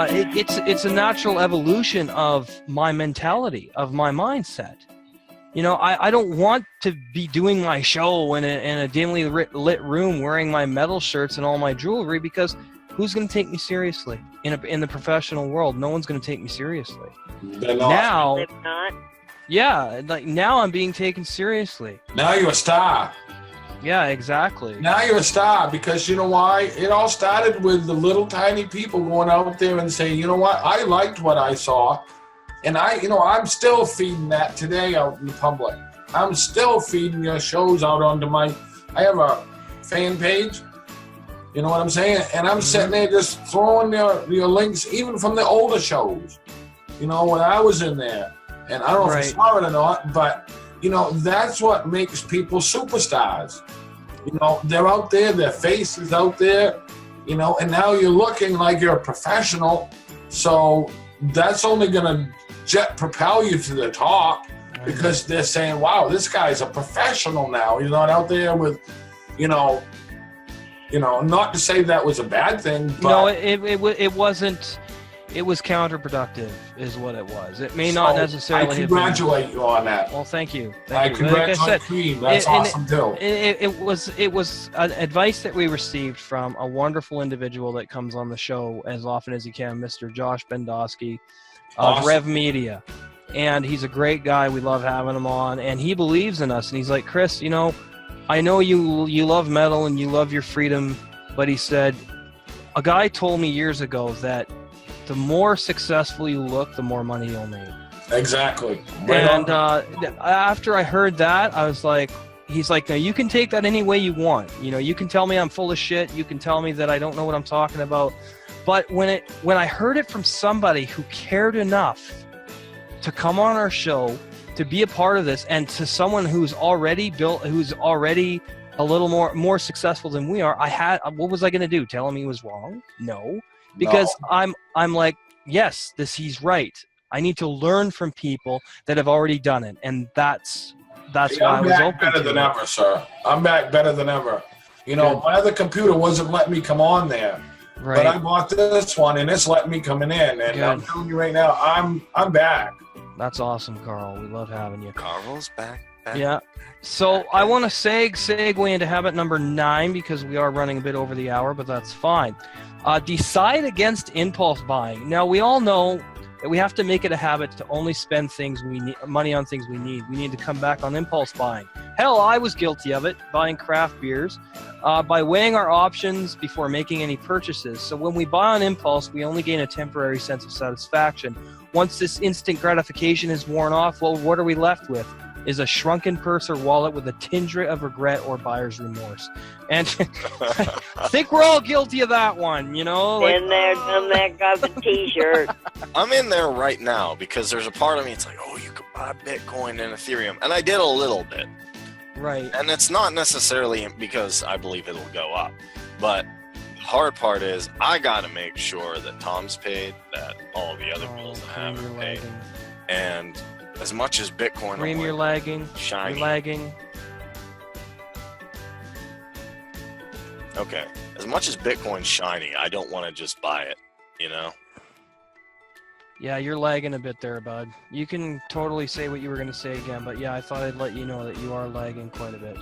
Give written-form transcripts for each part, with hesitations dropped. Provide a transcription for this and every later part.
it's a natural evolution of my mentality, of my mindset. You know, I don't want to be doing my show in a dimly lit room wearing my metal shirts and all my jewelry, because who's going to take me seriously in the professional world? No one's going to take me seriously. They're not. Now, If not, yeah, like now I'm being taken seriously. Now you're a star. Yeah, exactly. Now you're a star, because you know why? It all started with the little tiny people going out there and saying, you know what? I liked what I saw. And I'm still feeding that today out in the public. I'm still feeding your shows out onto I have a fan page. You know what I'm saying? And I'm sitting there just throwing your links, even from the older shows, you know, when I was in there. And I don't know if you saw it or not, but, you know, that's what makes people superstars. You know, they're out there, their face is out there, you know, and now you're looking like you're a professional. So that's only going to propel you to the top, because they're saying, wow, this guy's a professional now. He's not out there with, you know, not to say that was a bad thing, but no, it wasn't. It was counterproductive, is what it was. It may not necessarily. I congratulate you on that. Well, thank you. I congratulate you. That's awesome too. It was advice that we received from a wonderful individual that comes on the show as often as he can, Mr. Josh Bendowski of Rev Media. And he's a great guy. We love having him on. And he believes in us. And he's like, Chris, you know, I know you love metal and you love your freedom. But he said, a guy told me years ago that the more successful you look, the more money you'll make. Exactly. Right. And after I heard that, I was like, he's like, now you can take that any way you want. You know, you can tell me I'm full of shit. You can tell me that I don't know what I'm talking about. But when I heard it from somebody who cared enough to come on our show, to be a part of this, and to someone who's already a little more successful than we are, what was I going to do? Tell him he was wrong? No, because I'm like, yes, he's right. I need to learn from people that have already done it, and that's why I was open. Better than ever, sir. I'm back better than ever. You know, my other computer wasn't letting me come on there. Right. But I bought this one, and it's letting me coming in. And good. I'm telling you right now, I'm back. That's awesome, Carl. We love having you. Carl's back. Yeah. So I want to segue into habit number 9, because we are running a bit over the hour, but that's fine. Decide against impulse buying. Now, we all know that we have to make it a habit to only spend money on things we need. We need to come back on impulse buying. Hell, I was guilty of it, buying craft beers, by weighing our options before making any purchases. So when we buy on impulse, we only gain a temporary sense of satisfaction. Once this instant gratification is worn off, well, what are we left with? Is a shrunken purse or wallet with a tinge of regret or buyer's remorse. And I think we're all guilty of that one, you know? Like, in there, done that, got the T-shirt. I'm in there right now because there's a part of me, it's like, oh, you could buy Bitcoin and Ethereum. And I did a little bit. Right. And it's not necessarily because I believe it'll go up. But the hard part is I got to make sure that Tom's paid, that all the other bills I haven't paid. Lagging. And as much as Bitcoin... Cream, you're lagging. Shiny. You're lagging. Okay. As much as Bitcoin's shiny, I don't want to just buy it, you know? Yeah, you're lagging a bit there, bud. You can totally say what you were going to say again, but yeah, I thought I'd let you know that you are lagging quite a bit.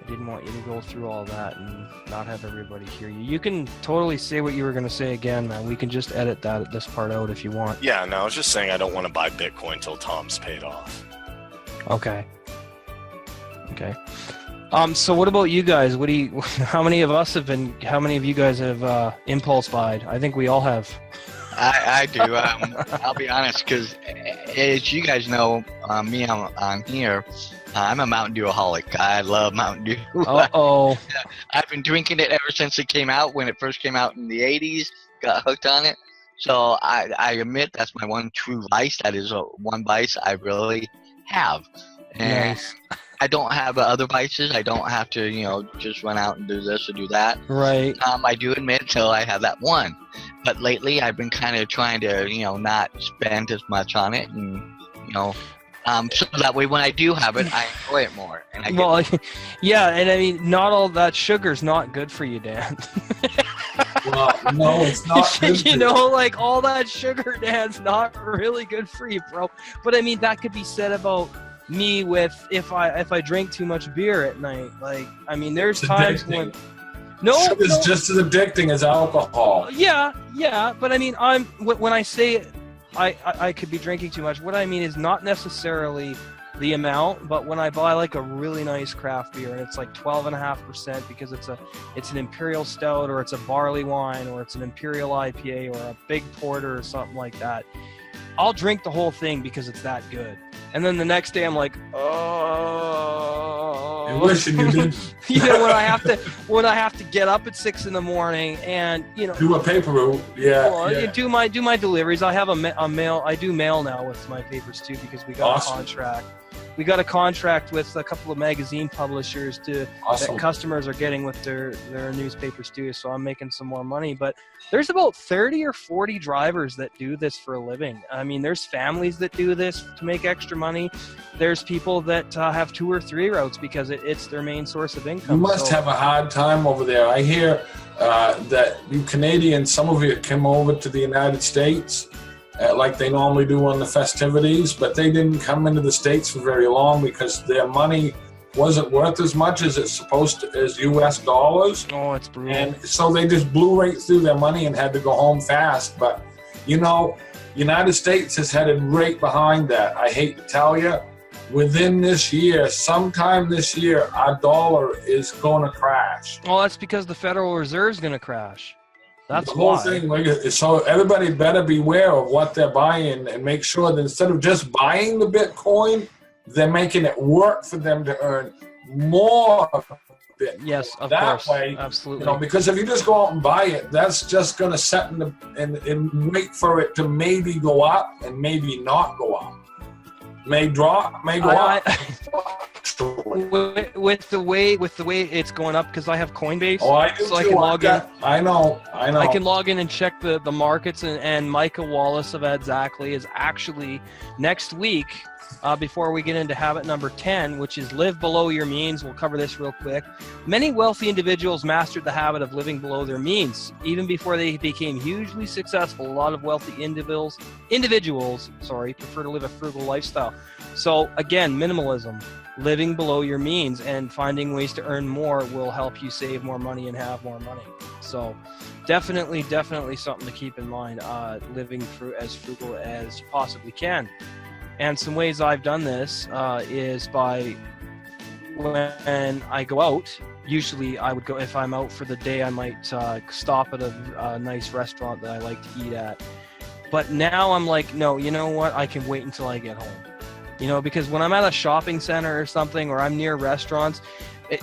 I didn't want you to go through all that and not have everybody hear you. You can totally say what you were going to say again, man. We can just edit this part out if you want. Yeah, no, I was just saying I don't want to buy Bitcoin till Tom's paid off. Okay. So what about you guys? How many of you guys have impulse buyed? I think we all have. I do. I'll be honest, because as you guys know, me on here, I'm a Mountain Dew-aholic. I love Mountain Dew. Uh-oh. I've been drinking it ever since it came out. When it first came out in the 80s, got hooked on it. So I admit that's my one true vice. That is one vice I really have. And nice. I don't have other vices. I don't have to, just run out and do this or do that. Right. I do admit till I have that one. But lately I've been kind of trying to, not spend as much on it and, so that way when I do have it, I enjoy it more. And yeah, and I mean, not all that sugar's not good for you, Dan. No, it's not. You know, like all that sugar, Dan's not really good for you, bro. But I mean, that could be said about me with if I drink too much beer at night. Like, I mean, there's It's times addicting. when Sugar's just as addicting as alcohol. yeah. But I mean, when I say I could be drinking too much, what I mean is not necessarily the amount, but when I buy like a really nice craft beer and it's like 12.5% because it's an imperial stout or it's a barley wine or it's an imperial IPA or a big porter or something like that, I'll drink the whole thing because it's that good. And then the next day I'm like, oh, I wish you did. you know, when I have to get up at 6 a.m. and you know Do a paper route. Yeah. well, yeah. do my deliveries. I have a mail. I do mail now with my papers too because we got Awesome. a contract. We got a contract with a couple of magazine publishers that Awesome. customers are getting with their newspapers too. So I'm making some more money. But there's about 30 or 40 drivers that do this for a living. I mean, there's families that do this to make extra money. There's people that have 2 or 3 routes because it's their main source of income. You must have a hard time over there. I hear that you Canadians, some of you come over to the United States like they normally do on the festivities, but they didn't come into the States for very long because their money wasn't worth as much as it's supposed to as US dollars. Oh, it's brutal. And so they just blew right through their money and had to go home fast. But, you know, United States is headed right behind that. I hate to tell you, within this year, sometime this year, our dollar is going to crash. Well, that's because the Federal Reserve is going to crash. That's the whole why. thing. So everybody better beware of what they're buying and make sure that instead of just buying the Bitcoin, they're making it work for them to earn more Bitcoin. Yes, of that course. way, Absolutely. you know, because if you just go out and buy it, that's just going to set and wait for it to maybe go up and maybe not go up. May drop, may go up. With the way it's going up, because I have Coinbase, Oh, I do so I too. can log in. I know. I can log in and check the markets, and Micah Wallace of Exactly is actually next week, before we get into habit number 10, which is live below your means. We'll cover this real quick. Many wealthy individuals mastered the habit of living below their means. Even before they became hugely successful, a lot of wealthy individuals prefer to live a frugal lifestyle. So again, minimalism, living below your means and finding ways to earn more will help you save more money and have more money. So definitely something to keep in mind, living as frugal as you possibly can. And some ways I've done this is by when I go out, usually I would go, if I'm out for the day, I might stop at a nice restaurant that I like to eat at. But now I'm like, no, you know what? I can wait until I get home. You know, because when I'm at a shopping center or something, or I'm near restaurants,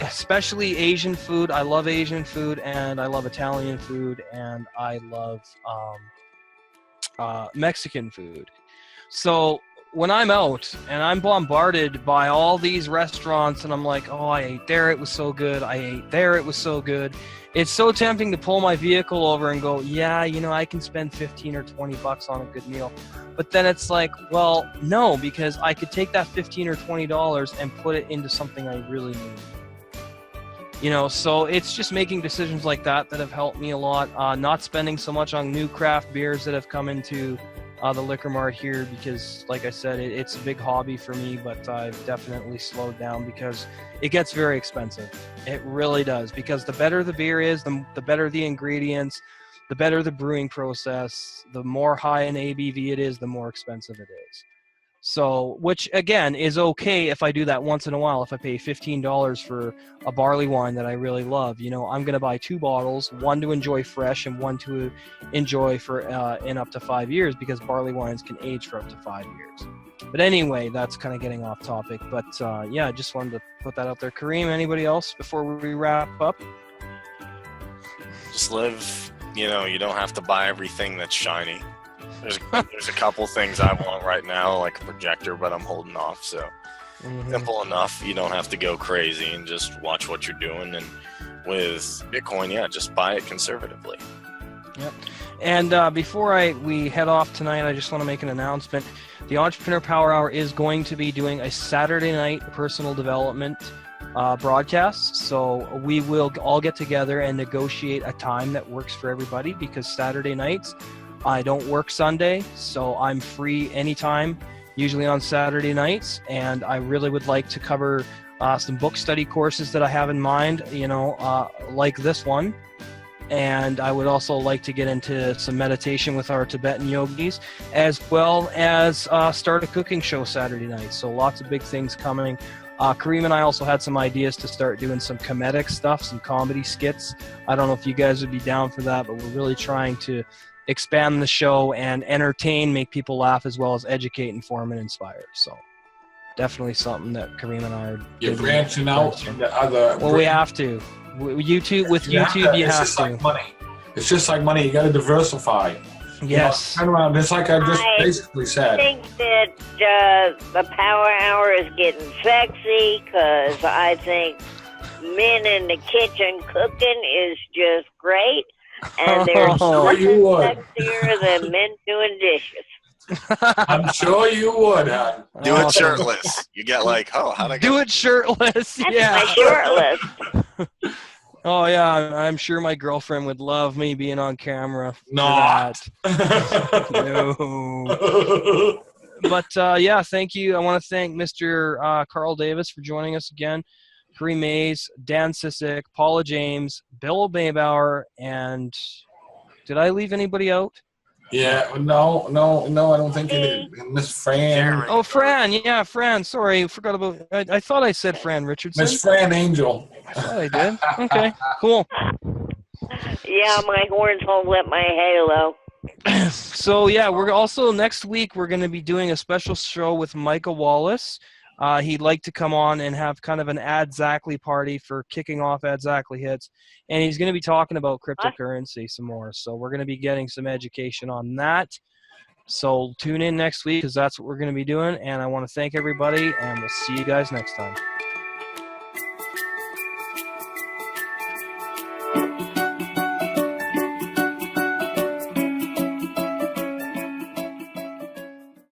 especially Asian food, I love Asian food, and I love Italian food, and I love Mexican food. So when I'm out and I'm bombarded by all these restaurants and I'm like, oh, I ate there, it was so good. I ate there, it was so good. It's so tempting to pull my vehicle over and go, yeah, you know, I can spend 15 or 20 bucks on a good meal. But then it's like, well, no, because I could take that 15 or $20 and put it into something I really need. You know, so it's just making decisions like that have helped me a lot. Not spending so much on new craft beers that have come into the liquor mart here, because like I said, it's a big hobby for me, but I've definitely slowed down because it gets very expensive. It really does, because the better the beer is, the better the ingredients, the better the brewing process, the more high in ABV it is, the more expensive it is. So, which again is okay if I do that once in a while. If I pay $15 for a barley wine that I really love, you know, I'm going to buy 2 bottles, one to enjoy fresh and one to enjoy for in up to 5 years, because barley wines can age for up to 5 years. But anyway, that's kind of getting off topic. But yeah, I just wanted to put that out there. Kareem, anybody else before we wrap up? Just live, you know, you don't have to buy everything that's shiny. There's a couple things I want right now, like a projector, but I'm holding off. So simple enough. You don't have to go crazy and just watch what you're doing. And with Bitcoin, yeah, just buy it conservatively. Yep. And before we head off tonight, I just want to make an announcement. The Entrepreneur Power Hour is going to be doing a Saturday night personal development broadcasts. So we will all get together and negotiate a time that works for everybody, because Saturday nights I don't work Sunday, so I'm free anytime, usually on Saturday nights, and I really would like to cover some book study courses that I have in mind, like this one. And I would also like to get into some meditation with our Tibetan yogis, as well as start a cooking show Saturday night. So lots of big things coming. Kareem and I also had some ideas to start doing some comedic stuff, some comedy skits. I don't know if you guys would be down for that, but we're really trying to expand the show and entertain, make people laugh, as well as educate, inform, and inspire. So definitely something that Kareem and I are You're branching out into other. Well, we have to. YouTube, with YouTube, you have to. Like money. It's just like money. You got to diversify. Yes. Turn around. It's like I just basically I said. think that the Power Hour is getting sexy, because I think men in the kitchen cooking is just great, and there's nothing you would. sexier than men doing dishes. I'm sure you would, hon. Do it shirtless. You get like, oh, how'd I get Do it shirtless. That's Yeah. my short list. Oh yeah, I'm sure my girlfriend would love me being on camera. for Not. that. No. But yeah, thank you. I want to thank Mr. Carl Davis for joining us again. Kareem Mays, Dan Sissick, Paula James, Bill Maybauer, and did I leave anybody out? Yeah, no, I don't think it is. Miss Fran. Oh, Fran. Yeah, Fran. Sorry, forgot about. I thought I said Fran Richardson. Miss Fran Angel. I thought I did. Okay, cool. Yeah, my horns won't let my halo. So yeah, we're also next week we're going to be doing a special show with Micah Wallace. He'd like to come on and have kind of an Adzakly party for kicking off Adzakly Hits, and he's going to be talking about cryptocurrency some more. So we're going to be getting some education on that. So tune in next week, because that's what we're going to be doing. And I want to thank everybody, and we'll see you guys next time.